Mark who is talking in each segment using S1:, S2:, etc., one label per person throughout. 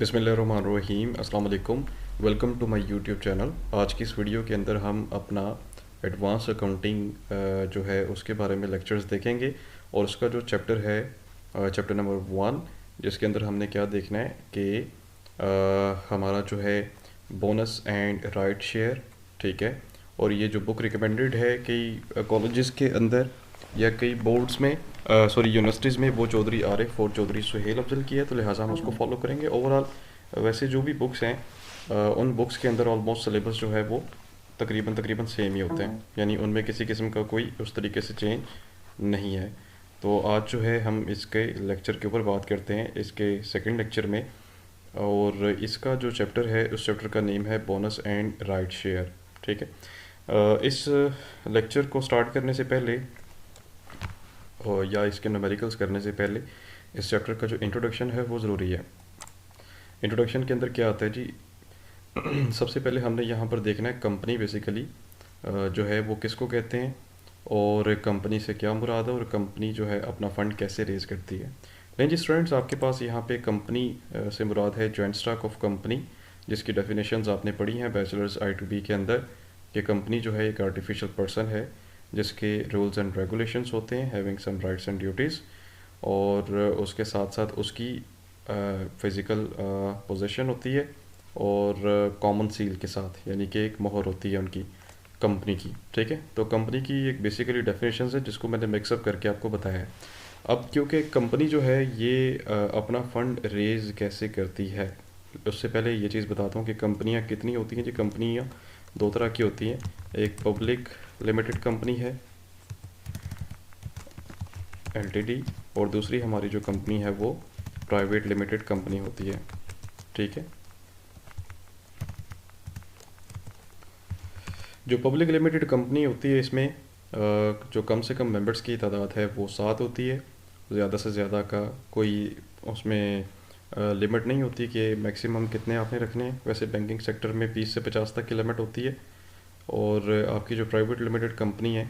S1: बिस्मिल्लाहिर्रहमानिर्रहीम अस्सलाम वालेकुम। Welcome to my YouTube channel. आज की इस वीडियो के अंदर हम अपना एडवांस अकाउंटिंग जो है उसके बारे में लेक्चर्स देखेंगे और उसका जो चैप्टर है चैप्टर नंबर 1, जिसके अंदर हमने क्या देखना है कि हमारा जो है बोनस एंड राइट शेयर, ठीक है। और ये जो बुक रिकमेंडेड है कई कॉलेजेस के अंदर या कई बोर्ड्स में, सॉरी यूनिवर्सिटीज़ में, वो चौधरी आरिफ और चौधरी सुहेल अफजल की है, तो लिहाजा हम उसको फॉलो करेंगे। ओवरऑल वैसे जो भी बुक्स हैं उन बुक्स के अंदर ऑलमोस्ट सिलेबस जो है वो तकरीबन तकरीबन सेम ही होते हैं, यानी उनमें किसी किस्म का कोई उस तरीके से चेंज नहीं है। तो आज जो है हम इसके लेक्चर के ऊपर बात करते हैं, इसके सेकंड लेक्चर में। और इसका जो चैप्टर है उस चैप्टर का नेम है बोनस एंड राइट शेयर, ठीक है। इस लेक्चर को स्टार्ट करने से पहले या इसके न्यूमेरिकल्स करने से पहले इस चैप्टर का जो इंट्रोडक्शन है वो ज़रूरी है। इंट्रोडक्शन के अंदर क्या आता है जी? सबसे पहले हमने यहाँ पर देखना है कंपनी बेसिकली जो है वो किसको कहते हैं और कंपनी से क्या मुराद है और कंपनी जो है अपना फ़ंड कैसे रेज़ करती है। नहीं जी स्टूडेंट्स, आपके पास यहाँ पे कंपनी से मुराद है जॉइंट स्टॉक ऑफ कंपनी, जिसकी डेफिनेशंस आपने पढ़ी हैं बैचलर्स I2B के अंदर, कि कंपनी जो है एक आर्टिफिशियल पर्सन है जिसके रूल्स एंड रेगुलेशंस होते हैं, having some rights and duties, और उसके साथ साथ उसकी फिज़िकल पोजीशन होती है और कॉमन सील के साथ, यानी कि एक मोहर होती है उनकी कंपनी की, ठीक है। तो कंपनी की एक बेसिकली डेफिनेशन है जिसको मैंने मिक्सअप करके आपको बताया है। अब क्योंकि कंपनी जो है ये अपना फ़ंड रेज़ कैसे करती है, उससे पहले ये चीज़ बताता हूँ कि कंपनियाँ कितनी होती हैं जी। कंपनियाँ दो तरह की होती हैं, एक पब्लिक लिमिटेड कंपनी है LTD, और दूसरी हमारी जो कंपनी है वो प्राइवेट लिमिटेड कंपनी होती है, ठीक है। जो पब्लिक लिमिटेड कंपनी होती है इसमें जो कम से कम मेंबर्स की तादाद है वो 7 होती है। ज़्यादा से ज़्यादा का कोई उसमें लिमिट नहीं होती कि मैक्सिमम कितने आपने रखने हैं। वैसे बैंकिंग सेक्टर में 20 से 50 तक की लिमिट होती है। और आपकी जो प्राइवेट लिमिटेड कंपनी है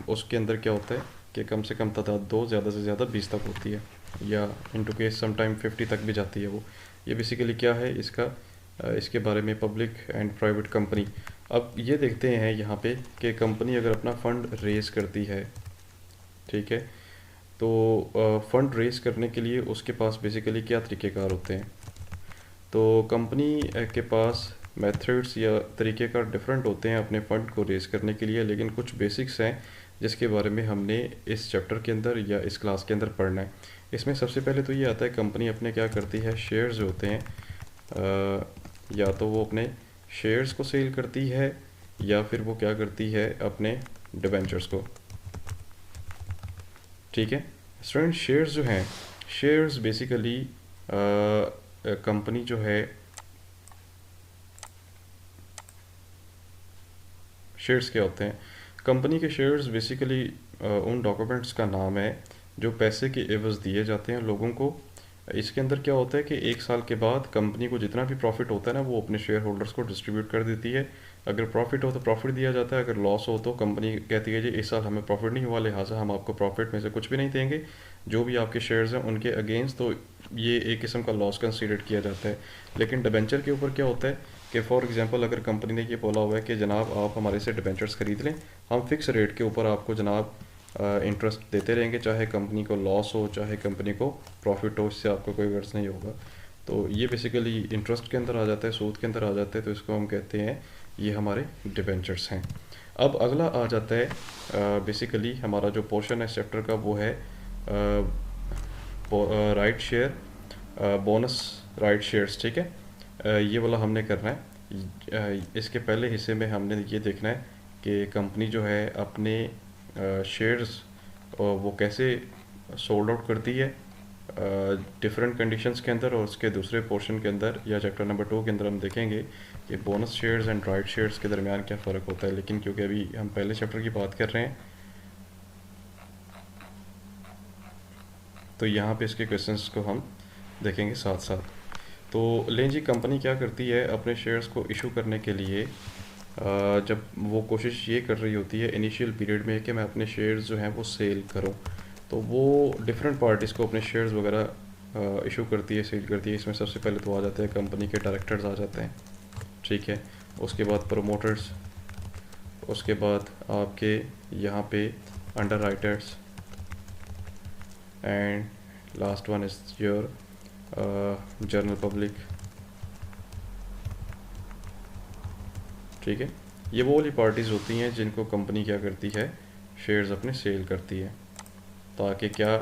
S1: उसके अंदर क्या होता है कि कम से कम तादाद 2, ज़्यादा से ज़्यादा 20 तक होती है, या इनटू केस समटाइम 50 तक भी जाती है वो। ये बेसिकली क्या है इसका, इसके बारे में पब्लिक एंड प्राइवेट कंपनी। अब ये देखते हैं यहाँ पे कि कंपनी अगर अपना फ़ंड रेज़ करती है, ठीक है, तो फ़ंड रेज़ करने के लिए उसके पास बेसिकली क्या तरीक़ेकार होते हैं। तो कंपनी के पास मेथड्स या तरीक़ेकार डिफरेंट होते हैं अपने फ़ंड को रेज़ करने के लिए, लेकिन कुछ बेसिक्स हैं जिसके बारे में हमने इस चैप्टर के अंदर या इस क्लास के अंदर पढ़ना है। इसमें सबसे पहले तो ये आता है कंपनी अपने क्या करती है, शेयर्स जो होते हैं या तो वो अपने शेयर्स को सेल करती है या फिर वो क्या करती है अपने डिबेंचर्स को, ठीक है। स्टूडेंट शेयर्स जो हैं, शेयर्स बेसिकली कंपनी जो है, शेयर्स क्या होते हैं? कंपनी के शेयर्स बेसिकली उन डॉक्यूमेंट्स का नाम है जो पैसे के एवज़ दिए जाते हैं लोगों को। इसके अंदर क्या होता है कि 1 साल के बाद कंपनी को जितना भी प्रॉफिट होता है ना वो अपने शेयर होल्डर्स को डिस्ट्रीब्यूट कर देती है। अगर प्रॉफिट हो तो प्रॉफिट दिया जाता है, अगर लॉस हो तो कंपनी कहती है जी इस साल हमें प्रॉफिट नहीं हुआ, लिहाजा हम आपको प्रॉफिट में से कुछ भी नहीं देंगे, जो भी आपके शेयर्स हैं उनके अगेंस्ट। तो ये एक किस्म का लॉस कंसीडर किया जाता है। लेकिन डिबेंचर के ऊपर क्या होता है कि फॉर एग्जांपल अगर कंपनी ने ये बोला हुआ है कि जनाब आप हमारे से डिबेंचर्स ख़रीद लें, हम फिक्स रेट के ऊपर आपको जनाब इंटरेस्ट देते रहेंगे, चाहे कंपनी को लॉस हो चाहे कंपनी को प्रॉफिट हो, इससे आपको कोई गर्ज नहीं होगा। तो ये बेसिकली इंटरेस्ट के अंदर आ जाता है, सूद के अंदर आ जाता है, तो इसको हम कहते हैं ये हमारे डिबेंचर्स हैं। अब अगला आ जाता है बेसिकली हमारा जो पोर्शन है इस चैप्टर का वो है right share, bonus right shares, ठीक है। ये वाला हमने करना है। इसके पहले हिस्से में हमने ये देखना है कि कंपनी जो है अपने शेयर्स वो कैसे सोल्ड आउट करती है डिफरेंट कंडीशंस के अंदर, और उसके दूसरे पोर्शन के अंदर या चैप्टर नंबर 2 के अंदर हम देखेंगे कि bonus shares and right shares के दरमियान क्या फ़र्क होता है। लेकिन क्योंकि अभी हम पहले चैप्टर की बात कर रहे हैं तो यहाँ पे इसके क्वेश्चंस को हम देखेंगे साथ साथ। तो लें जी, कंपनी क्या करती है अपने शेयर्स को इशू करने के लिए, जब वो कोशिश ये कर रही होती है इनिशियल पीरियड में कि मैं अपने शेयर्स जो हैं वो सेल करूं, तो वो डिफरेंट पार्टीज़ को अपने शेयर्स वगैरह इशू करती है, सेल करती है, इसमें सबसे पहले तो आ जाते हैं कंपनी के डायरेक्टर्स आ जाते हैं, ठीक है। उसके बाद प्रमोटर्स, उसके बाद आपके यहाँ पे under writers, and last one is your general public, ठीक है। ये वो वाली पार्टीज़ होती हैं जिनको कंपनी क्या करती है, शेयर्स अपने सेल करती है, ताकि क्या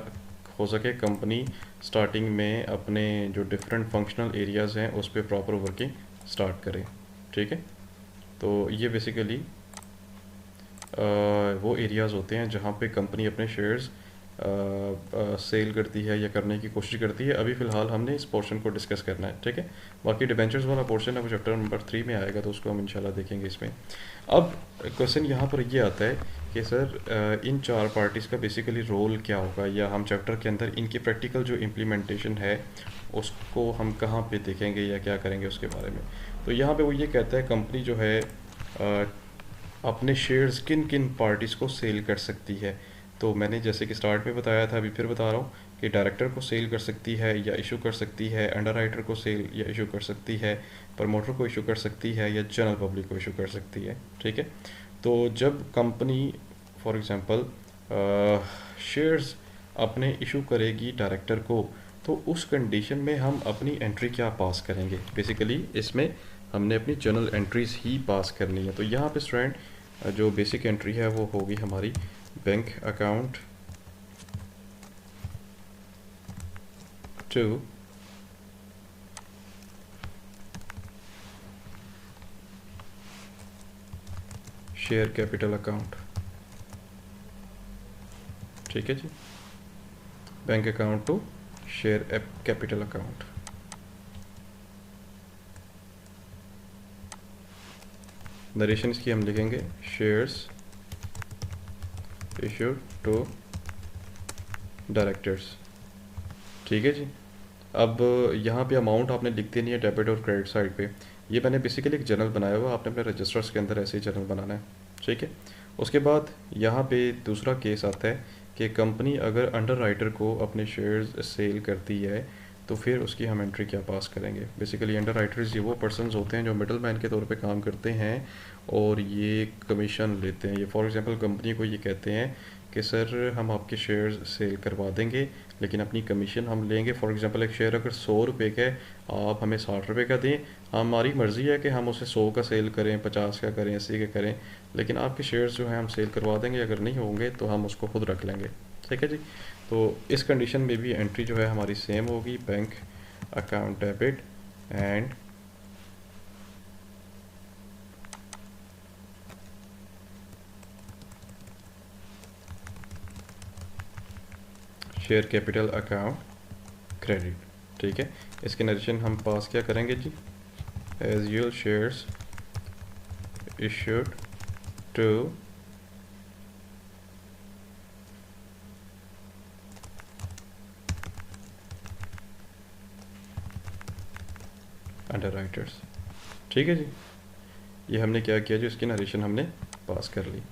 S1: हो सके, कंपनी स्टार्टिंग में अपने जो डिफरेंट फंक्शनल एरियाज़ हैं उस पर प्रॉपर वर्किंग स्टार्ट करे, ठीक है। तो ये बेसिकली वो एरियाज़ होते हैं जहाँ पे कंपनी अपने शेयर्स सेल करती है या करने की कोशिश करती है। अभी फ़िलहाल हमने इस पोर्शन को डिस्कस करना है, ठीक है। बाकी डिबेंचर्स वाला पोर्शन है वो चैप्टर नंबर 3 में आएगा, तो उसको हम इंशाल्लाह देखेंगे इसमें। अब क्वेश्चन यहाँ पर ये आता है कि सर इन चार पार्टीज़ का बेसिकली रोल क्या होगा, या हम चैप्टर के अंदर इनकी प्रैक्टिकल जो इम्प्लीमेंटेशन है उसको हम कहाँ पे देखेंगे या क्या करेंगे उसके बारे में। तो यहाँ पे वो ये कहता है कंपनी जो है अपने शेयर्स किन किन पार्टीज़ को सेल कर सकती है। तो मैंने जैसे कि स्टार्ट में बताया था, अभी फिर बता रहा हूँ कि डायरेक्टर को सेल कर सकती है या इशू कर सकती है, अंडर राइटर को सेल या इशू कर सकती है, प्रमोटर को इशू कर सकती है, या जनरल पब्लिक को इशू कर सकती है, ठीक है। तो जब कंपनी फॉर एग्ज़ाम्पल शेयर्स अपने इशू करेगी डायरेक्टर को, तो उस कंडीशन में हम अपनी एंट्री क्या पास करेंगे, बेसिकली इसमें हमने अपनी जर्नल एंट्रीज ही पास करनी है। तो यहाँ पे स्टूडेंट जो बेसिक एंट्री है वो होगी हमारी bank account to share capital account, ठीक है जी। Bank account to share capital account. Narration इसकी हम लिखेंगे शेयर्स इश्यूड टू डायरेक्टर्स, ठीक है जी। अब यहाँ पे अमाउंट आपने लिख देनी है डेबिट और क्रेडिट साइड पे। ये मैंने बेसिकली एक जर्नल बनाया हुआ, आपने अपने रजिस्टर्स के अंदर ऐसे ही जर्नल बनाना है, ठीक है। उसके बाद यहाँ पे दूसरा केस आता है कि कंपनी अगर अंडर राइटर को अपने शेयर्स सेल करती है तो फिर उसकी हम एंट्री क्या पास करेंगे। बेसिकली अंडर राइटर्स ये वो पर्सनस होते हैं जो मिडल मैन के तौर पे काम करते हैं और ये कमीशन लेते हैं। ये फॉर एग्जांपल कंपनी को ये कहते हैं कि सर हम आपके शेयर्स सेल करवा देंगे लेकिन अपनी कमीशन हम लेंगे। फॉर एग्जांपल एक शेयर अगर 100 रुपये का है, आप हमें 60 रुपये का दें, हमारी मर्ज़ी है कि हम उसे 100 का सेल करें, 50 का करें, 80 का करें, लेकिन आपके शेयर्स जो हैं हम सेल करवा देंगे, अगर नहीं होंगे तो हम उसको खुद रख लेंगे, ठीक है जी। तो इस कंडीशन में भी एंट्री जो है हमारी सेम होगी, bank account debit and share capital account credit, ठीक है। इसके नरेशन हम पास क्या करेंगे जी, as usual shares issued to underwriters, ठीक है जी। ये हमने क्या किया जी, इसकी नरेशन हमने पास कर ली।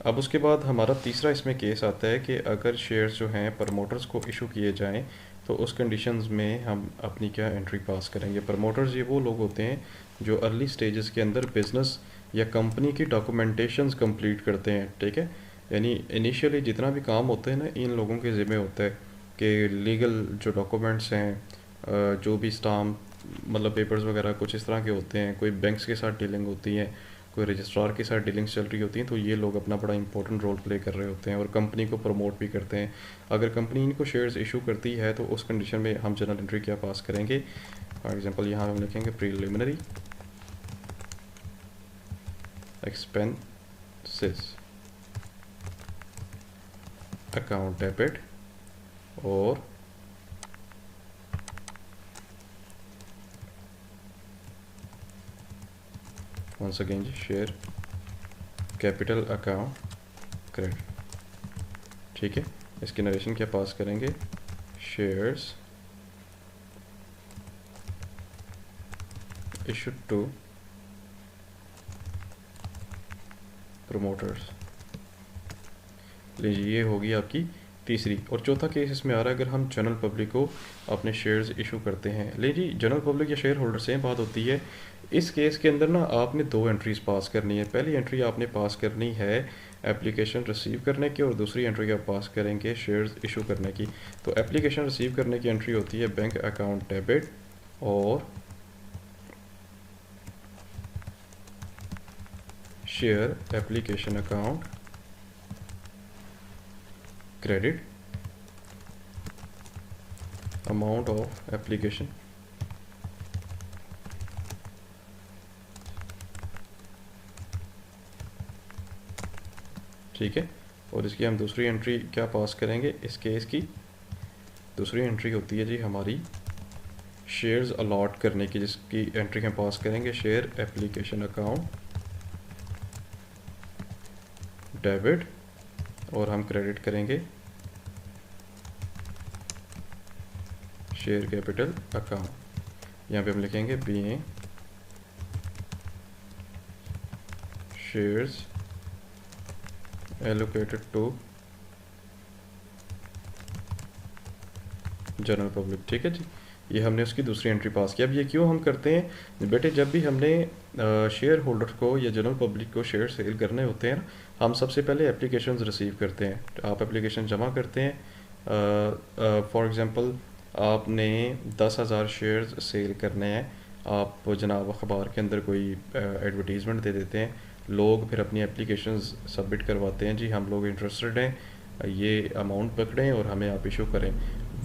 S1: अब उसके बाद हमारा तीसरा इसमें केस आता है कि अगर शेयर्स जो हैं प्रमोटर्स को इशू किए जाएं तो उस कंडीशंस में हम अपनी क्या एंट्री पास करेंगे। प्रमोटर्स ये वो लोग होते हैं जो अर्ली स्टेजेस के अंदर बिजनेस या कंपनी की डॉक्यूमेंटेशंस कंप्लीट करते हैं, ठीक है। यानी इनिशियली जितना भी काम होता है ना, इन लोगों के ज़िम्मे होता है कि लीगल जो डॉक्यूमेंट्स हैं, जो भी स्टाम्प मतलब पेपर्स वगैरह कुछ इस तरह के होते हैं, कोई बैंक्स के साथ डीलिंग होती है, कोई रजिस्ट्रार के साथ डीलिंग्स चल रही होती हैं, तो ये लोग अपना बड़ा इंपॉर्टेंट रोल प्ले कर रहे होते हैं और कंपनी को प्रमोट भी करते हैं। अगर कंपनी इनको शेयर्स इशू करती है तो उस कंडीशन में हम जनरल एंट्री क्या पास करेंगे। फॉर एग्जांपल यहाँ हम लिखेंगे प्रीलिमिनरी एक्सपेंसेस अकाउंट डेबिट और once again जी शेयर कैपिटल अकाउंट क्रेडिट, ठीक है। इसकी नरेशन क्या पास करेंगे, शेयर्स इशूड टू प्रमोटर्स। लीजिए ये होगी आपकी तीसरी। और चौथा केस इसमें आ रहा है अगर हम जनरल पब्लिक को अपने शेयर्स इशू करते हैं। ले जी, जनरल पब्लिक या शेयर होल्डर से बात होती है। इस केस के अंदर ना आपने दो एंट्रीज पास करनी है। पहली एंट्री आपने पास करनी है एप्लीकेशन रिसीव करने की, और दूसरी एंट्री आप पास करेंगे शेयर्स इशू करने की। तो एप्लीकेशन रिसीव करने की एंट्री होती है बैंक अकाउंट डेबिट, और share application account credit amount of application. ठीक है, और इसकी हम दूसरी एंट्री क्या पास करेंगे, इस केस की दूसरी एंट्री होती है जी हमारी शेयर्स अलॉट करने की, जिसकी एंट्री हम पास करेंगे शेयर एप्लीकेशन अकाउंट डेबिट, और हम क्रेडिट करेंगे शेयर कैपिटल अकाउंट। यहाँ पे हम लिखेंगे being shares allocated to general public. ठीक है जी, ये हमने उसकी दूसरी एंट्री पास की। अब ये क्यों हम करते हैं बेटे, जब भी हमने शेयर होल्डर को या जनरल पब्लिक को शेयर सेल करने होते हैं ना, हम सबसे पहले एप्लीकेशंस रिसीव करते हैं। आप एप्लीकेशन जमा करते हैं। फॉर एग्ज़ाम्पल आपने 10,000 शेयर्स सेल करने हैं, आप जनाब अखबार के अंदर कोई एडवर्टीज़मेंट दे देते हैं, लोग फिर अपनी एप्लीकेशंस सबमिट करवाते हैं, जी हम लोग इंटरेस्टेड हैं, ये अमाउंट पकड़ें और हमें आप इशू करें।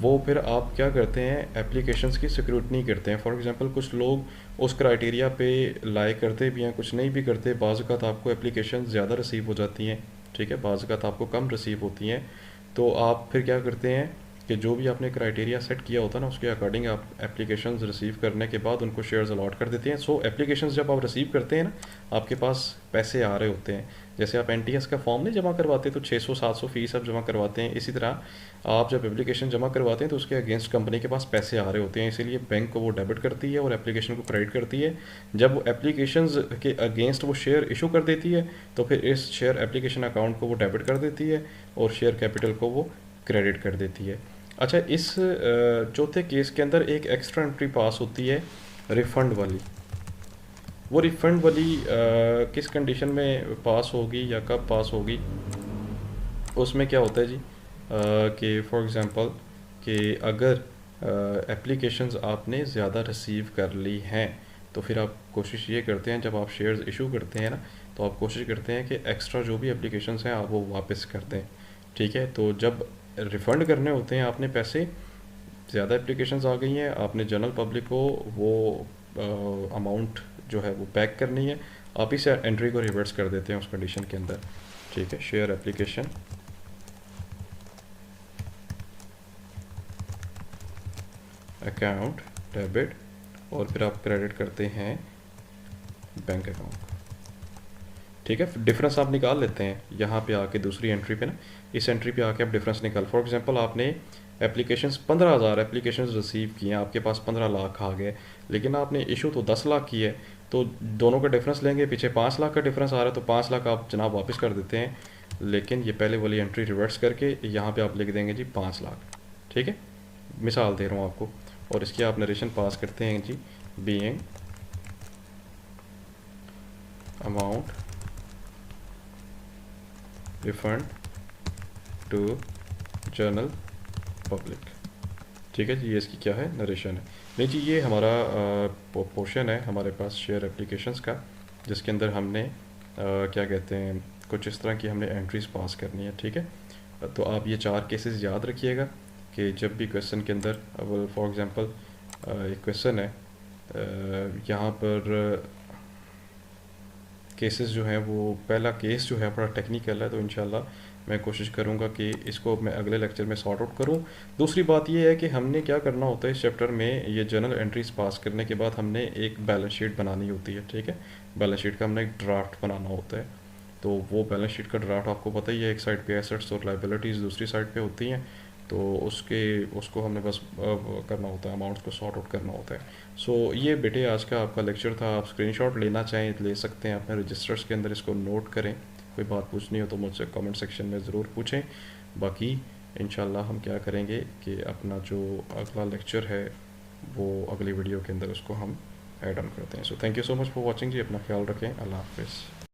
S1: वो फिर आप क्या करते हैं, एप्लीकेशंस की सिक्योरिटी करते हैं। फॉर एग्जांपल कुछ लोग उस क्राइटेरिया पे लाइक करते भी हैं, कुछ नहीं भी करते। बाज़ औक़ात आपको एप्लीकेशन ज़्यादा रिसीव हो जाती हैं, ठीक है, बाज़ औक़ात आपको कम रिसीव होती हैं। तो आप फिर क्या करते हैं कि जो भी आपने क्राइटेरिया सेट किया होता है ना, उसके अकॉर्डिंग आप एप्लीकेशंस रिसीव करने के बाद उनको शेयर्स अलॉट कर देते हैं। सो एप्लीकेशंस जब आप रिसीव करते हैं ना, आपके पास पैसे आ रहे होते हैं। जैसे आप एनटीएस का फॉर्म नहीं जमा करवाते तो 600-700 फीस आप जमा करवाते हैं, इसी तरह आप जब एप्लीकेशन जमा करवाते हैं तो उसके अगेंस्ट कंपनी के पास पैसे आ रहे होते हैं, इसीलिए बैंक को वो डेबिट करती है और एप्लीकेशन को क्रेडिट करती है। जब वो एप्लीकेशंस के अगेंस्ट वो शेयर इशू कर देती है तो फिर इस शेयर एप्लीकेशन अकाउंट को वो डेबिट कर देती है और शेयर कैपिटल को वो क्रेडिट कर देती है। अच्छा, इस चौथे केस के अंदर एक एक्स्ट्रा एंट्री पास होती है रिफ़ंड वाली। वो रिफ़ंड वाली किस कंडीशन में पास होगी या कब पास होगी, उसमें क्या होता है जी कि फॉर एग्ज़ाम्पल कि अगर एप्लीकेशंस आपने ज़्यादा रिसीव कर ली हैं तो फिर आप कोशिश ये करते हैं, जब आप शेयर्स इशू करते हैं ना, तो आप कोशिश करते हैं कि एक्स्ट्रा जो भी एप्लीकेशंस हैं आप वो वापस कर दें। ठीक है, तो जब रिफ़ंड करने होते हैं आपने पैसे, ज़्यादा एप्लीकेशंस आ गई हैं, आपने जनरल पब्लिक को वो अमाउंट जो है वो बैक करनी है, आप इस एंट्री को रिवर्स कर देते हैं उस कंडीशन के अंदर। ठीक है, शेयर एप्लीकेशन अकाउंट डेबिट, और फिर आप क्रेडिट करते हैं बैंक अकाउंट। ठीक है, डिफरेंस आप निकाल लेते हैं यहाँ पे आके दूसरी एंट्री पे ना, इस एंट्री पे आके आप डिफरेंस निकाल। फॉर एग्जांपल आपने एप्लीकेशंस 15,000 एप्लीकेशंस रिसीव किए हैं, आपके पास 15 लाख आ गए, लेकिन आपने इशू तो 10 लाख की है, तो दोनों का डिफरेंस लेंगे, पीछे 5 लाख का डिफरेंस आ रहा है तो 5 लाख आप जनाब वापस कर देते हैं। लेकिन ये पहले वाली एंट्री रिवर्स करके यहाँ पर आप लिख देंगे जी 5 लाख। ठीक है, मिसाल दे रहा हूँ आपको, और इसकी आप नरेशन पास करते हैं जी being amount refund to general public. ठीक है जी, ये इसकी क्या है, नरेशन है। नहीं जी, ये हमारा पोर्शन है हमारे पास शेयर एप्लीकेशंस का, जिसके अंदर हमने क्या कहते हैं, कुछ इस तरह की हमने एंट्रीज पास करनी है। ठीक है, तो आप ये 4 केसेस याद रखिएगा कि जब भी क्वेश्चन के अंदर, अब फॉर एग्जांपल एक क्वेश्चन है, यहाँ पर केसेस जो हैं वो, पहला केस जो है बड़ा टेक्निकल है, तो इंशाल्लाह मैं कोशिश करूँगा कि इसको मैं अगले लेक्चर में सॉर्ट आउट करूँ। दूसरी बात ये है कि हमने क्या करना होता है इस चैप्टर में, ये जनरल एंट्रीज पास करने के बाद हमने एक बैलेंस शीट बनानी होती है। ठीक है, बैलेंस शीट का हमने एक ड्राफ्ट बनाना होता है, तो वो बैलेंस शीट का ड्राफ्ट आपको पता ही है, एक साइड पे एसेट्स और लाइबिलिटीज़ दूसरी साइड पे होती हैं, तो उसको हमने बस करना होता है, अमाउंट्स को सॉर्ट आउट करना होता है। सो ये बेटे आज का आपका लेक्चर था। आप स्क्रीनशॉट लेना चाहें ले सकते हैं, अपने रजिस्टर्स के अंदर इसको नोट करें। कोई बात पूछनी हो तो मुझसे कमेंट सेक्शन में ज़रूर पूछें। बाकी इंशाल्लाह हम क्या करेंगे कि अपना जो अगला लेक्चर है वो अगली वीडियो के अंदर उसको हम ऐड ऑन करते हैं। So thank you so much for watching जी, अपना ख्याल रखें, अल्लाह हाफिज़।